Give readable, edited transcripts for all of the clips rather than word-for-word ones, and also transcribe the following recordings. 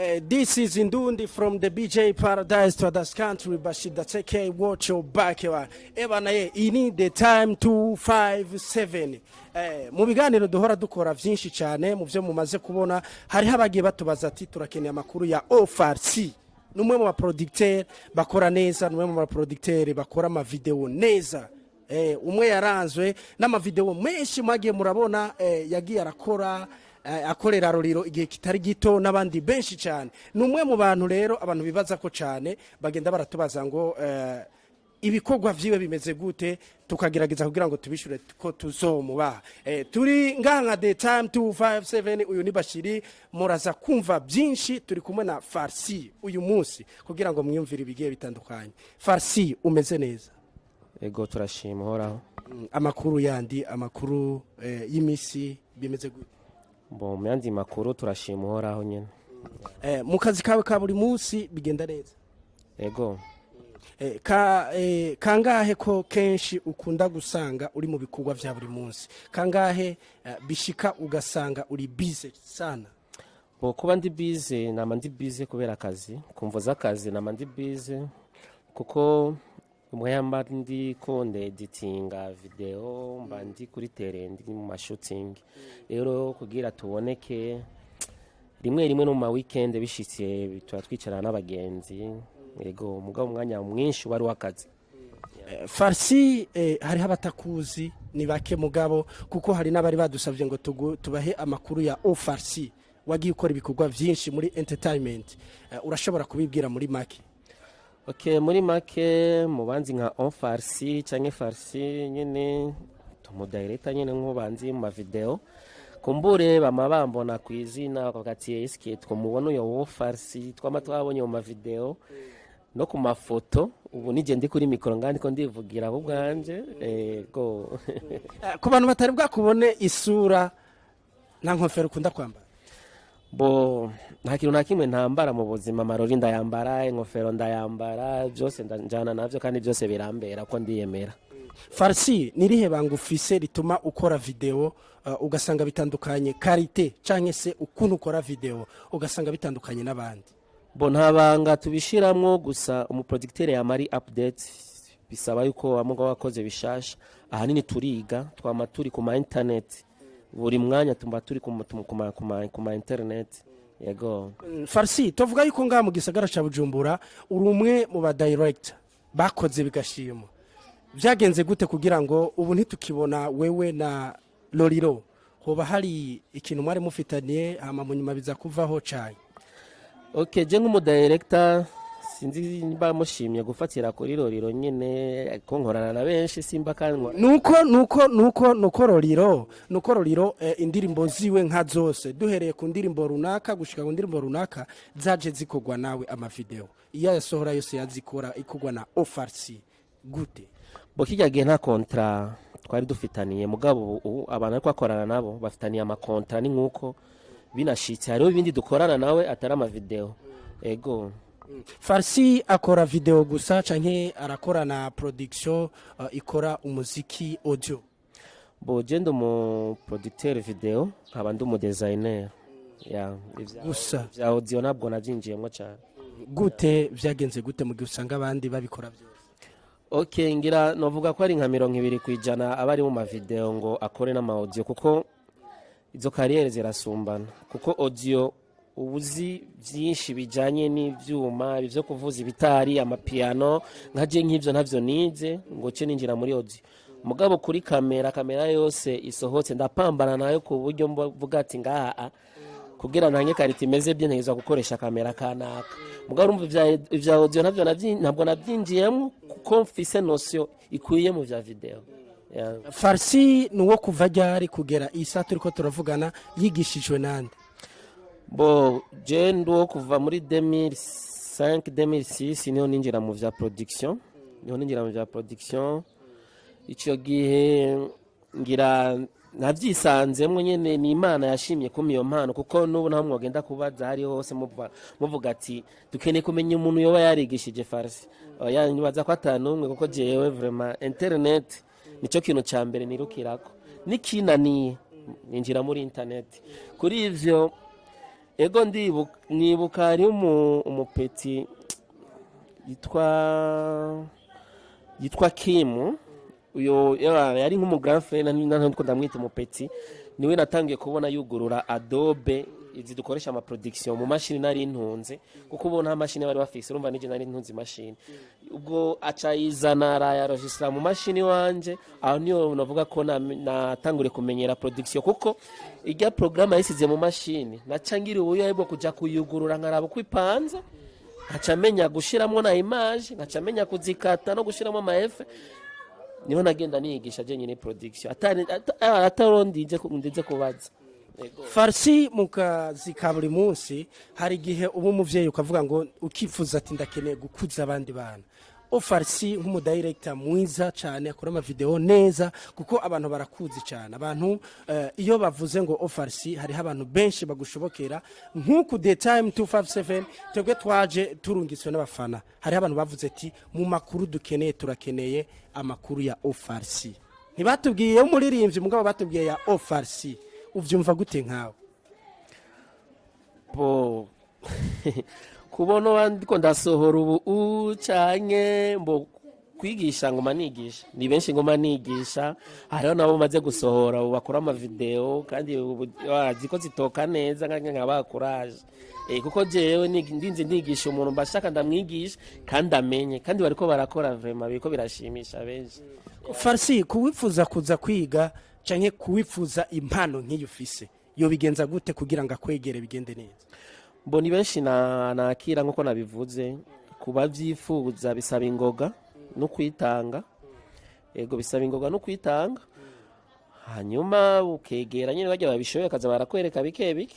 This is Indundi from the BJ Paradise to this country, Bashida Teke, watch your back. Ebana you need the time 257. Mu biganiro duhora dukora byinshi cyane mu byo mumaze kubona hari habagiye batubaza ati turakeneye amakuru ya OFRC. Numwe mu producteur bakora neza, numwe mu producteur bakora ama video neza. Umwe yaranzwe n'ama video menshi mwagiye murabona yagiye arakora akorera Roriro igihe kitari gito n'abandi benshi cyane. Numwe mu bantu rero abantu bibaza ko cyane bagenda baratubaza ngo ibikorwa vyiwe bimeze gute tukagerageza kugira ngo tubishure ko tuzomuba. Turi nganga the time 257 uyu ni Bashiri muraza kumva byinshi turi kumwe na Farsi uyu munsi kugira ngo mwiyumvire ibigiye bitandukanye. Farsi umeze neza? Ego turashima horaho. Amakuru yandi amakuru y'imisi bimeze gute? Bo myandi makuru turashima horaho nyene. Mu kazi kawe ka buri munsi bigenda neza? Ego. Kangahe ko kenshi ukunda gusanga uri mu bikorwa vya buri munsi? Kangahe bishika ugasanga uri busy sana? Bo kuba ndi busy nama ndi busy kubera akazi, kumvuza akazi nama ndi busy kuko umwamba ndi konde editinga video mba ndi kuri terrain ndi mu shooting. Rero kugira tuboneke rimwe no mu weekend bishitse bitwa twicarana n'abagenzi. Ego mugabo umwanya mwinshi wari wakazi. Farsi hari habatakuzi ni bake mugabo kuko hari nabari badusavye ngo tubahe amakuru ya OFRC wagiye ukora ibikorwa byinshi muri entertainment. Urashobora kubibwira muri make? Okay, muri make mubanzi nka OFRC canke Farsi nyene tumu director nyene nkubanzi mu video kumbure bamabambona kwizina bakati eske twumubona uyo OFRC twama twabonye mu video no ku mafoto ubu nije ndi kuri mikoro ngandi ko ndivugira abo bwanje. Ego ku bantu batari bwakubone isura nta nkofero ukunda kwambara? Bo nta kintu na kimwe ntambara mu buzima, marori ndayambara, inkofero ndayambara, byose njana navyo kandi byose birambera ko ndiyemera. Farsi nirihe bangufise rituma ukora video ugasanga bitandukanye karite canke se ukuntu ukora video ugasanga bitandukanye n'abandi? Bo ntabanga tubishiramwo gusa umuproducteur yamari update bisaba yuko amuga wakoze bishasha ahanini turiga twama turi ku internet buri mwanya tumba turi ku internet. Yego Farsi tuvuga yuko nga mu gisagara ca Bujumbura uri umwe mu ba director bakoze bigashima. Byagenze gute kugira ngo ubu ntitukibona wewe na Roriro hoba hari ikintu mwari mufitaniye hama mu nyuma biza kuvaho cyane? Okay, je nk'umu director sinzi niba mushimye gufatira kuri Roriro nyene ko nkorana na benshi simba kanwa nuko Roriro indirimbo ziwe nka zose duhereye ku ndirimbo runaka gushika ku ndirimbo runaka zaje zikogwa nawe ama video iya yasohora yose yazikora ikogwa na OFRC gute? Bo kijyagiye nta kontra twari dufitaniye mugabo abantu ariko akorana nabo bafitaniye ama kontra ni nkuko binashitse hariho ibindi dukorana nawe atari ama video. Ego Farsi akora video gusa canke arakora na production ikora umuziki audio? Bo jendo mu producteur video nkaba ndi mu designer ya gusa vya audio nabwo navyinjiyemo cyane. Gute vyagenze gute mu gusanga abandi babikora byose? Okay, ngira novuga ko ari nka 20% abari mu ma video ngo akore na ma audio kuko izo carrière zirasumbana kuko audio ubuzi byinshi bijanye n'ivyuma bivyo kuvuza ibitari amapiano nkaje nk'ivyo ntavyo nize ngo ce ninjira muri audio mugabo kuri kamera yose isohotse ndapambana nayo ku buryo mvuga ati ngaha kugira nange kariti imeze bye ntegezwa gukoresha kamera kanaka mugabo urumva ivya audio ntabwo nabyinjiyemo kuko mfise notion ikwiye mu vya video. Farsi nuwo kuva ryari kugera isa turiko turavugana yigishijwe nande? Bo je ndo kuva muri 2005 2006 niho ninjira mu vya production ico gihe ngira navyisanzemwe nyene ni Imana yashimye kuma iyo mpano kuko nubu nta mwogenda kubaza hari hose muvuga ati dukeneye kumenya umuntu yoba yarigishije Farsi yanyibaza ko atanumwe kuko jewe vraiment internet nico kintu ca mbere nirukirako nikinaniye ninjira muri internet kuri ivyo ego nibuka hari umupeti yitwa Kim, uyo yari nk'umugrand frère ntabwo ndamwita umupeti, niwe natangiye kubona yugurura Adobe izi dukoresha ama production mu mashini nari ntunze, kuko ubona mashini bari bafise, urumva nije nari ntunze mashini, ubwo acayizana arayaregistra mu mashini wanje, aho niyo navuga ko natangure kumenyera production, kuko ijya programme yisize mu mashini nacangira ubuyo yebo kuja kuyugurura nkaraba uko ipanze, nkacamenya gushiramo na image, nkacamenya kuzikata no gushiramo ama efe, niho nagenda niyigisha je nyine production atarondije ndize kubaza. Farsi mu kazi ka buri munsi hari igihe uba umuvyeyi ukavuga ngo ukifuza ati ndakeneye gukuza abandi bana. Farsi nk'umudirector mwiza cyane akora ama video neza, kuko abantu barakuzi cyane. Abantu iyo bavuze ngo Farsi hari abantu benshi bagushobokera, nk'uku The Time 257 twebwe twaje turungiswe n'abafana. Hari abantu bavuze ati mu makuru dukeneye turakeneye amakuru ya Farsi. Ntibatubwiye umuririmbyi mugabo batubwiye ya Farsi. Uvyumva gute nkawe? Bo kubona wandiko ndasohora ubu canke mbo kwigisha ngo manigisha, ni benshi ngo manigisha, hariho nabo maze gusohora bakora ama video kandi ziko zitoka neza nkaba courage, kuko jewe ndinze ndigisha umuntu mbashaka ndamwigisha kandi amenye, kandi bariko barakora vraiment biko birashimisha benshi. Farsi kuwifuza kuza kwiga canke kuwifuza impano nk'iyo ufise yo bigenza gute kugira ngo akwegere bigende neza? Mboni benshi nakira nkuko nabivuze, kuba vyifuza bisaba ingoga no kwitanga, ego bisaba ingoga no kwitanga, hanyuma ukegera nyine bajya babishoboye kaza barakwereka bike bike,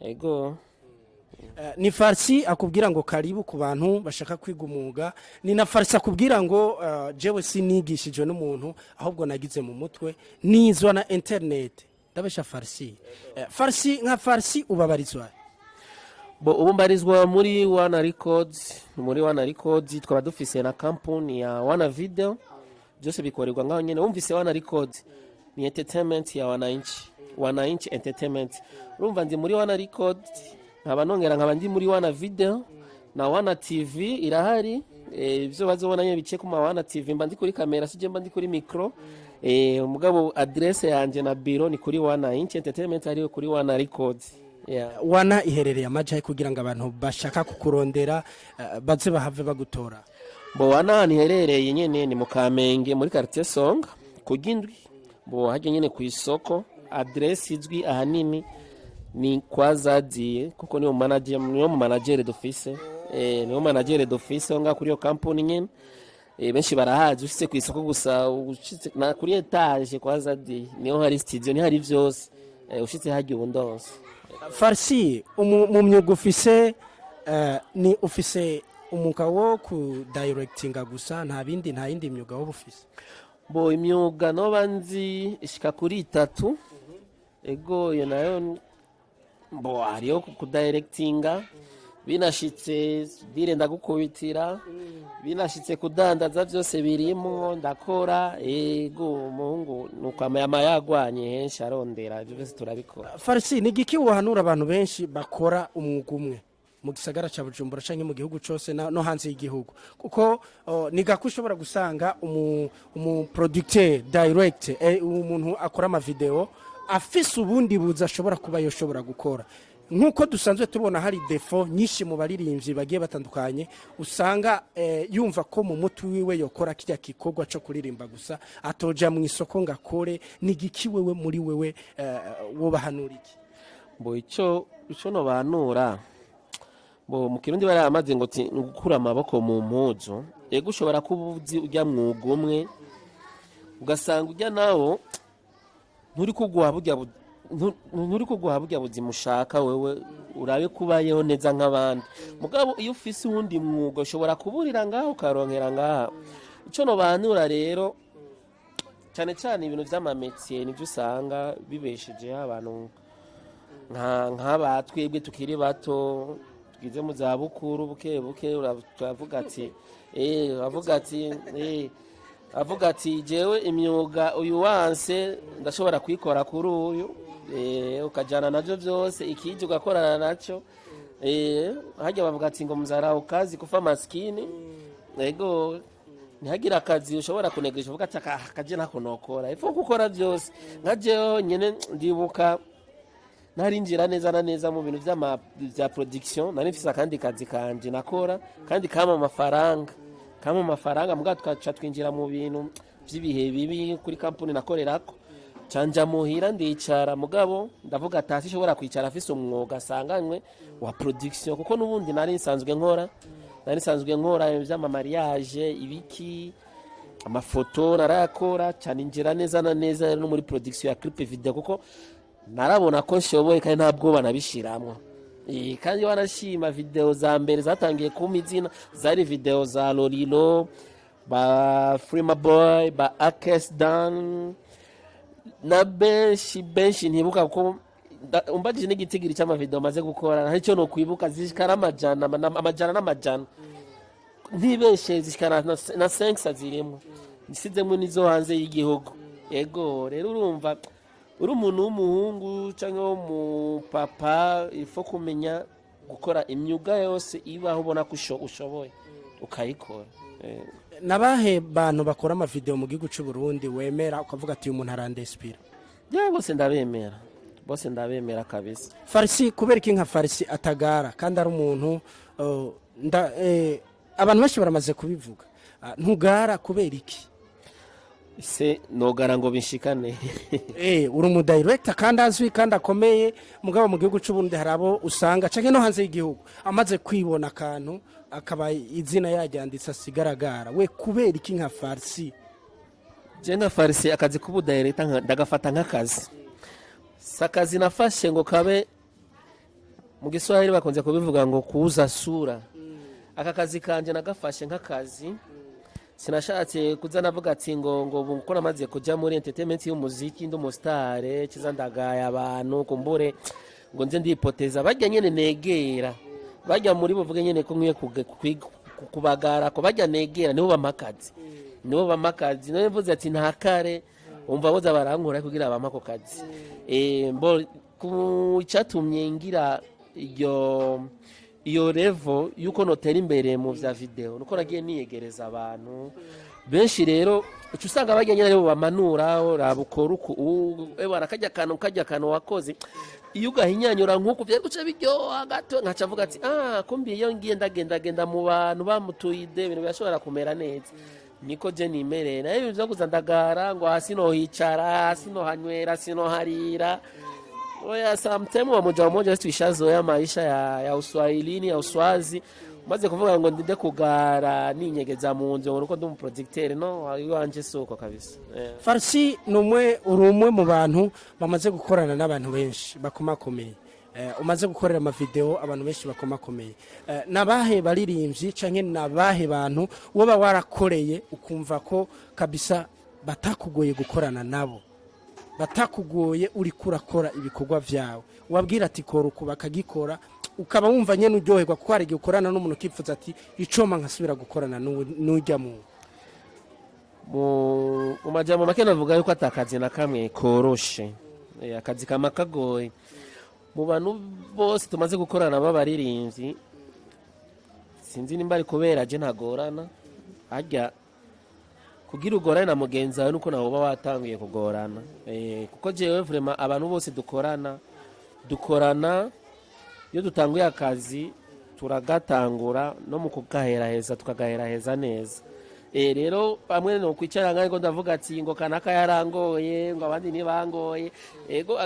ego. Ni Farsi akubwira ngo karibu ku bantu bashaka kwiga umwuga, ni na Farsi akubwira ngo jewe sinigishije n'umuntu ahubwo nagize mu mutwe nizwa na internet, ndabesha Farsi. Farsi nka Farsi ubabarizwa? Bo ubumbarizwa muri Wana Records, twaba dufise na company ya Wana Video, byose bikorerwa ngaho nyene. Wumvise Wana Records ni entertainment ya Wana Inch Entertainment, urumva ndi muri Wana Records, nkaba nongera nkaba ndi muri Wana Video na Wana TV irahari, ibyo bazobona nyine bice ku Wana TV, mba ndi kuri kamera sije mba ndi kuri micro, umugabo adresse yanje na biro ni kuri Wana Inch Entertainment, ari kuri Wana Records. Wana iherereye amajahe kugira ngo abantu bashaka kukurondera baze bahave bagutora? Bo Wana niherereye nyene ni mu Kamenge muri quartier Songa kugindwi, bo haje nyene ku isoko, adresse izwi ahanini ni kwa Zadiye, kuko niyo manager dufise, niyo manager dufise nga kuri yo company nyene, benshi barahaje, ushitse ku isoko gusa ushitse na kuri etage kwa Zadiye niyo hari studio, ni hari vyose, ushitse hagiye ubundose. Farsi mu myuga ufise ni ufise umuga wo ku directinga gusa, nta yindi myuga wo ufise? Bo imyuga no banzi ishika kuri 3, ego yo nayo bo hariyo ku directinga, binashitse direnda gukubitira, binashitse kudandaza byose birimo ndakora, ego Mungu nuko amayagwanye henshi arondera, byose turabikora. Farsi ni giki wahanura abantu benshi bakora umwuga umwe mu gisagara ca Bujumbura canke mu gihugu cyose no hanze y'igihugu? Kuko nigako ushobora gusanga umu producteur direct, umuntu akora ama video afise ubundi buza ashobora kuba yoshobora gukora. Nkuko dusanzwe tubona hari defo nyinshi mu baririmbyi bagiye batandukanye, usanga yumva ko mu mutu wiwe yokora kijya kikogwa cyo kuririmba gusa, atoja mu isoko ngakore. Ni giki wewe muri wewe wo bahanura iki? Bo ico no banura, bo mu Kirundi bari amaze ngo gukura amaboko mu mpuzo, ego ushobora kubuzi ujya mwuga umwe ugasanga ujya nawo nturi kugwa burya buzima ushaka wewe, urabe kubayeho neza nk'abandi. Mugabo iyo ufise uwundi mwuga ushobora kuburira ngaho ukaronkera ngaho. Ico no banura rero cyane cyane ibintu vy'amametier nivyo usanga bibesheje abantu nk'abatwebwe tukiri bato tugize mu za bukuru buke avuga ati jewe imyuga uyu wanse ndashobora kwikora kuri uyu, ukajana navyo vyose ikije ugakorana naco hajya bavuga ati ngo mzarau kazi kufa maskini ego ntihagira akazi ushobora kunegesha uvuga ati akaje nakonokora ifo gukora byose nkajeho nyene ndibuka narinjira neza na neza mu bintu vya production nari mfise akandi kazi kanje nakora kandi kama amafaranga muga twaca twinjira mu bintu vy'ibihe bibi kuri company nakorerako canja muhira ndicara mugabo ndavuga ati shobora kwicara afise umwuga sanganywe wa production kuko nubundi nari nsanzwe nkora vy'ama mariage ibiki amafoto narakora cyane injira neza na neza no muri production ya clip video kuko narabona ko nshoboye kandi ntabwo banabishiramwe kandi wanashima video za mbere zatangiye kumizina zari video za Lolilo ba Freema Boy ba Akes Dan na benshi ntibuka ko umbajije n'igitigiri cy'ama video maze gukora ntacyo no kwibuka zishikara amajana ntibeshe zishikara na 5 zirimo nisizemo nizo hanze y'igihugu ego rero urumva uri umuntu w'umuhungu cyangwa umupapa ifo kumenya gukora imyuga yose ibaho ubona ko ushoboye ukayikora nabahe bantu bakora ama video mu gihugu cy'u Burundi wemera ukavuga ati uyu muntu arandespira bose ndabemera kabisa Farsi kubera iki nka Farsi atagara kandi ari umuntu abantu benshi baramaze kubivuga ntugara kubera iki se nogara ngo bishikane uri umu director kandi azwi kandi akomeye mugabo mu gihugu cy'u Burundi harabo usanga canke no hanze y'igihugu amaze kwibona akantu akaba izina yajyanditse asigaragara we kubera iki nka Farsi je nka Farsi akazi kubu director ndagafata nk'akazi sakazi nafashe ngo kabe mu Giswahili bakonze kubivuga ngo kuuza sura aka kazi kanje nagafashe nk'akazi sinashatse kuza navuga ati ngo uko namaze kujya muri entertainment y'umuziki ndumustare kiza ndagaya abantu kumbure ngo nze ndipoteza bajya nyene negera bajya muri buvuge nyene ko nkwiye kubagara ko bajya negera nibo bamakazi none mvuze ati ntakare umva boza barankura kugira abamako kazi mbo kucatumye ngira iyo level yuko notera imbere mu vya video nuko nagiye niyegereza abantu benshi rero ucu usanga bagenya rero bamanura rabukora uko barakajya kano wakoze iyo ugahinyanyura nkuko byari guca biryoha gato nkaca avuga ati kumbi iyo ngiye ndagenda mu bantu bamutuye ide ibintu byashobora kumera neza niko je nimereye nayo ibyo kuza ndagara ngo hasi no hicara hasi no hanywera sino harira oya sometimes wamoja mmoja tuishazoea maisha ya uswahilini ya uswazi maze kuvuga ngo ndinde kugara ninyegeza mu nzo nuko ndi umuproducteur no yanje soko kabisa Farsi numwe urumwe mu bantu bamaze gukorana n'abantu benshi bakomakomeye umaze gukorera ama video abantu benshi bakomakomeye nabahe baririmbyi canke nabahe bantu woba warakoreye ukumva ko kabisa batakugoye gukorana nabo batakugoye uri kurakora ibikorwa vyawe wabwira ati kora uko bakagikora ukaba wumva nyene uryoherwa kuko hari gikorana n'umuntu kipfuza ati icoma nkasubira gukorana n'ujya mu majambo make navuga yuko atakazi na kamwe koroshe akazi kama kagoye mu bantu bose tumaze gukorana b'abaririmbyi sinzi nimba ari kubera je ntagorana ajya kugira ugorane na mugenzi wawe nuko naho watangiye kugorana kuko jewe vraiment abantu bose dukorana iyo dutanguye akazi turagatangura no mu kugaheraheza tukagaheraheza neza rero bamwe no kwicara ngari ngo ndavuga ati ngo kanaka yarangoye ngo abandi nibangoye ego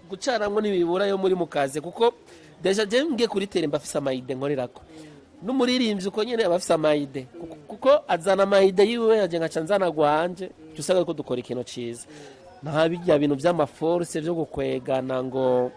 gucaramwe nibibura yo muri mukaze kuko deja je ngiye kuri tere mbafisa amayide nkorerako n'umuririmbyi uko nyene abafisa amayide kuko azana amayide yiwe yaje ngacanzana gwanje cyusaga ko dukora ikintu ciza nta bijya bintu by'amaforce byo gukwegana ngo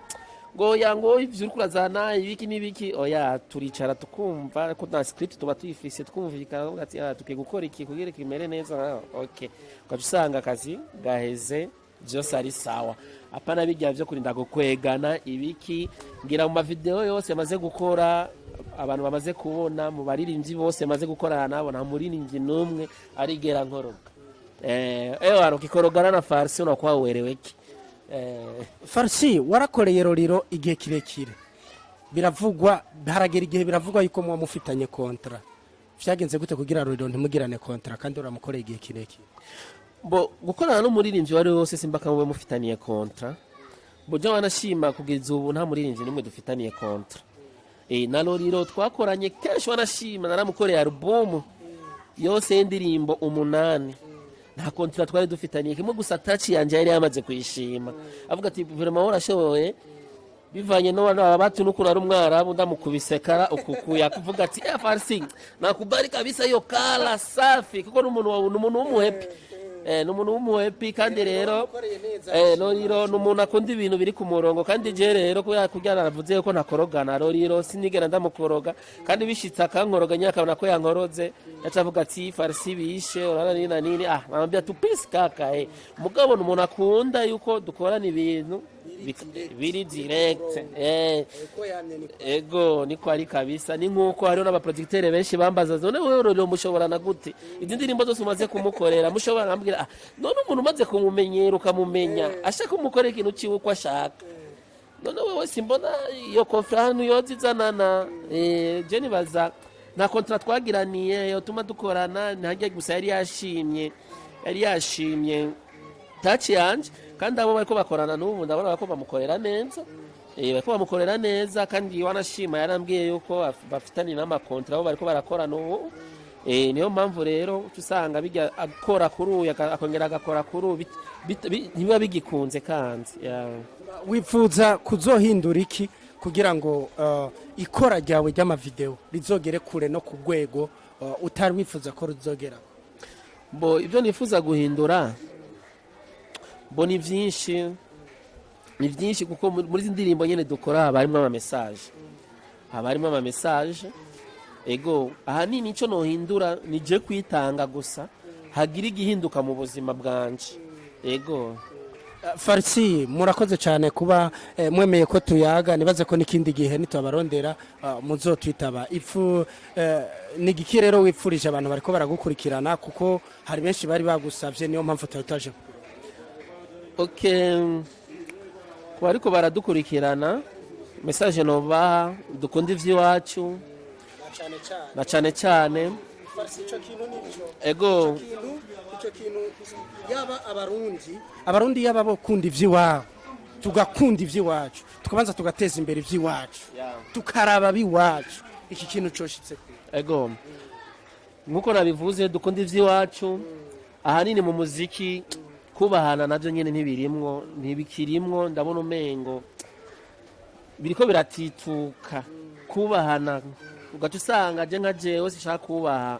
yango ivyo kurazana ibiki nibiki oya turicara tukumva ko na script tuba tuyifise twumvikana ati tukiye gukora iki kugira kimere neza okay ukabisanga akazi gaheze byose ari sawa apana bijya byo kurinda gukwegana ibiki ngira mu video yose yamaze gukora abantu bamaze kubona mu baririmbyi bose maze gukorana nabo nta muririmbyi numwe arigera nkoroga waro kikorogana na Farsi unakwa wereweki Farsi warakoreye Roriro igihe kirekire biravugwa haragera igihe biravugwa yuko muba mufitanye kontra vyagenze gute kugira Roriro ntimugirane kontra kandi uramukoreye igihe kirekire bo gukorana n'umuririmbyi wari wose simbaka mube mufitaniye kontra bo je wanashima kugeza ubu nta muririmbyi nimwe dufitaniye kontra na Roriro twakoranye kenshi wanashima naramukoreye album yose y'indirimbo 8 nta kontra twari dufitaniye kimwe gusa touch yanje yari yamaze kuyishima avuga ati vraiment warashoboye bivanye no abatu n'ukuntu ari umwarabu ndamukubisekara ukukuya kuvuga ati FRC nakubali kabisa yo kala safi kuko n'umuntu w'umuhappy n'umuntu w'umuhappy kandi rero Roriro n'umuntu akunda ibintu biri ku murongo kandi je rero kugira naravuze ko nakorogana Roriro sinigera ndamukoroga kandi bishitse akankoroga nyakabona ko yankoroze yacavuga ati FRC bishe urana nini nambya tupisi kaka mugabo n'umuntu akunda yuko dukorana ibintu biri direct ego niko ari kabisa ni nkuko hariho n'abaproducteur benshi bambaza none wewe Roriro mushobora na gute izi ndirimbo zose umaze kumukorera mushobora nambwira none umuntu umaze kumumenyera ukamumenya ashaka kumukorera ikintu ciwe uko ashaka none wewe simbona iyo konfranu yozizanana je nibaza nta kontra twagiraniye yo tuma dukorana ntajya gusa yari yashimye touch yanje kandi abo bariko bakorana n'ubu ndabona bako bamukorera neza bariko bamukorera neza kandi wanashima yarambwiye yuko bafitanye n'amakontra abo bariko barakora n'ubu niyo mpamvu rero usanga bijya akora kuri uyu akongera agakora kuri ubu ntibiba bigikunze kandi wifuza kuzohindura iki kugira ngo ikora ryawe ry'amavideo rizogere kure no ku rwego utari wifuza ko rizogera bo ibyo nifuza guhindura bo ni byinshi kuko muri izi ndirimbo nyene dukora haba harimo ama message ego ahanini ico nohindura nije kwitanga gusa hagira igihinduka mu buzima bwanje ego Farsi murakoze cyane kuba mwemeye ko tuyaga nibaze ko nikindi gihe nitubarondera muzotwitaba ifu nigiki rero wipfurije abantu bariko baragukurikirana kuko hari benshi bari bagusavye niyo mpamvu tutaje kuba ariko baradukurikirana message noba dukunda ivy'iwacu na cyane ego icyo kintu yaba abarundi yaba bakunda ivy'iwabo tugakunda ivy'iwacu tukabanza tugateza imbere ivy'iwacu tukaraba biwacu iki kintu coshitse ego nkuko nabivuze dukunda ivy'iwacu ahanini mu muziki kubahana navyo nyene ntibikirimwo ndabona umengo biriko biratituka kubahana ugaca usanga je nka jewe sishaka kubaha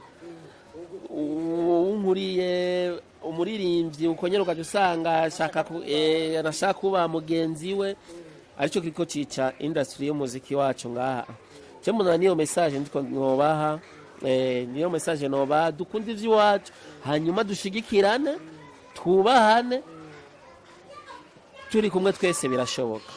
unkuriye umuririmbyi ukonyera ugaca usanga anashaka kubaha mugenzi we aricyo kiriko cica industry y'umuziki wacu ngaha je mbona niyo message ndiko nobaha niyo message nobaha dukunda ivy'iwacu hanyuma dushigikirane twubahane turi kumwe twese birashoboka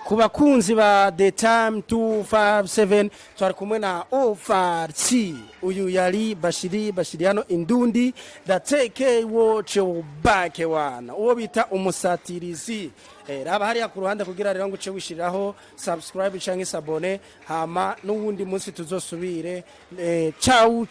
ku bakunzi ba The Time 257 twari kumwe na FRC uyu yari Bashiriano Indundi da take watch back wana uwo bita umusatirizi raba hariya ku ruhande kugira rero ngo uce wishiriraho subscribe canke sabone hama n'uwundi munsi tuzosubire ciao